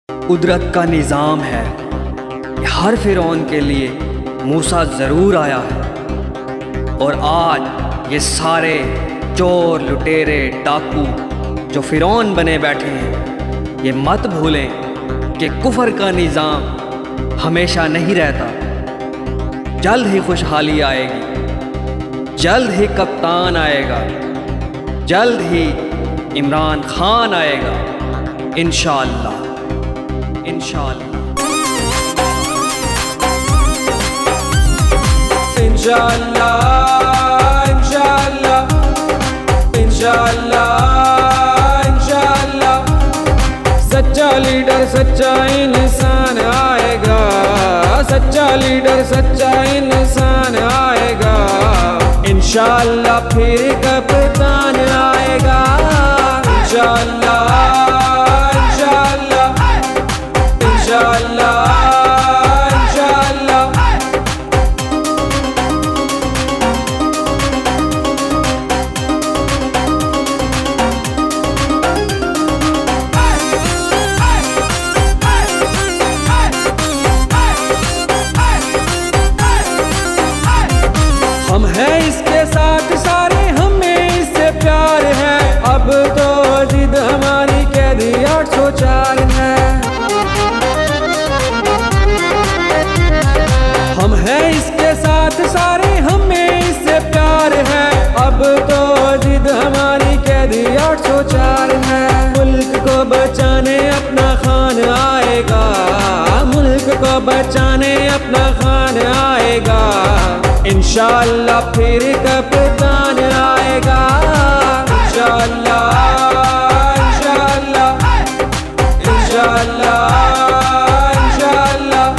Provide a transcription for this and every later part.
कुदरत का निज़ाम है, हर फ़िरौन के लिए मूसा ज़रूर आया है। और आज ये सारे चोर, लुटेरे, डाकू जो फ़िरौन बने बैठे हैं, ये मत भूलें कि कुफ़र का निज़ाम हमेशा नहीं रहता। जल्द ही खुशहाली आएगी, जल्द ही कप्तान आएगा, जल्द ही इमरान खान आएगा, इंशाअल्लाह इंशाअल्लाह इंशाअल्लाह इंशाअल्लाह इंशाअल्लाह इंशाअल्लाह। सच्चा लीडर सच्चा इंसान आएगा, सच्चा लीडर सच्चा इंसान आएगा, इंशाअल्लाह फिर कप्तान आएगा, इंशाअल्लाह इंशाअल्लाह इंशाअल्लाह इंशाअल्लाह। हम हैं इसके साथ सारे, हमें इससे प्यार है, अब तो जिद हमारी कैदी 804 है। हम हैं इसके साथ सारे, हमें इससे प्यार है, अब तो जिद हमारी कैदी 804 है। मुल्क को बचाने अपना खान आएगा, मुल्क को बचाने अपना खान आएगा, इंशाअल्लाह फिर कप्तान आएगा, इंशाअल्लाह इंशाअल्लाह इंशाअल्लाह इंशाअल्लाह।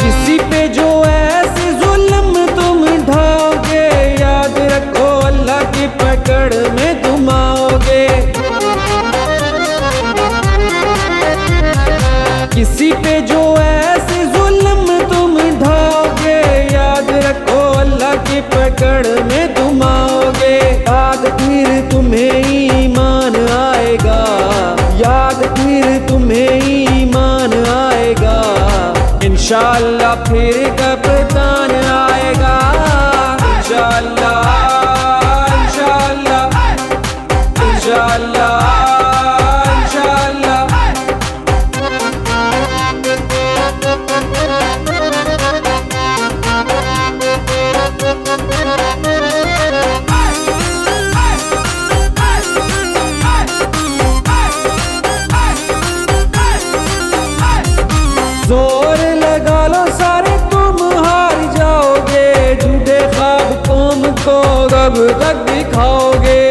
किसी पे जो ऐसे जुल्म तुम ढाओगे, याद रखो अल्लाह की पकड़ में तुम आओगे। किसी पे जो ऐसे जुल्म तुम ढाओगे, याद रखो अल्लाह की पकड़ में तुम आओगे। याद फिर तुम्हें ईमान आएगा, याद फिर तुम्हें ईमान आएगा, इंशाअल्लाह फिर कप्तान आएगा, इंशाअल्लाह इंशाअल्लाह इंशाअल्लाह इंशाअल्लाह। जोर लगा लो सारे, तुम हार जाओगे, झूठे ख्वाब कौम को कब तक दिखाओगे।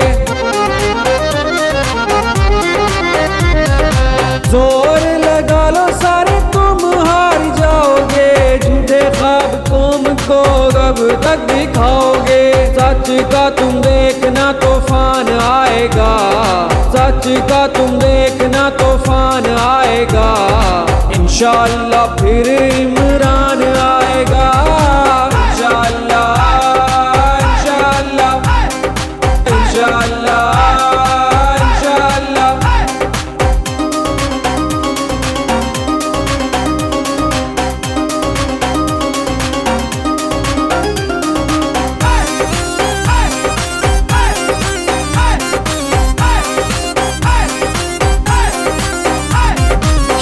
जोर लगा लो सारे, तुम हार जाओगे, झूठे ख्वाब कौम को कब तक दिखाओगे। सच का तुम देखना तूफान आएगा, सच का तुम देखना तूफान आएगा, इंशाअल्लाह फिर इमरान आएगा, इंशाअल्लाह इंशाअल्लाह इंशाअल्लाह इंशाअल्लाह।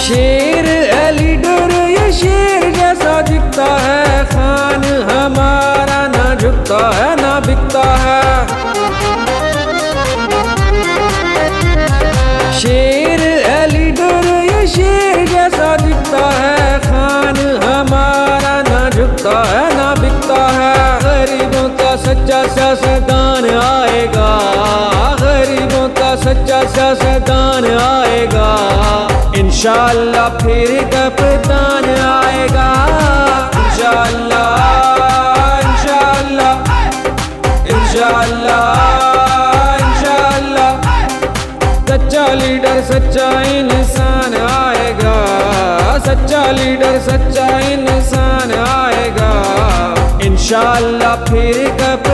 शेर है लीडर, ये शेर जैसा दिखता है, खान हमारा ना झुकता है ना बिकता है। शेर है लीडर, ये शेर जैसा दिखता है, खान हमारा ना झुकता है ना बिकता है। गरीबों का सच्चा सियासतदान आएगा, गरीबों का सच्चा सियासतदान आएगा, इंशाअल्लाह फिर कप्तान आएगा, इंशाअल्लाह इंशाअल्लाह इंशाअल्लाह इंशाअल्लाह। सच्चा लीडर सच्चा इंसान आएगा, सच्चा लीडर सच्चा इंसान आएगा। इंशाअल्लाह फिर कब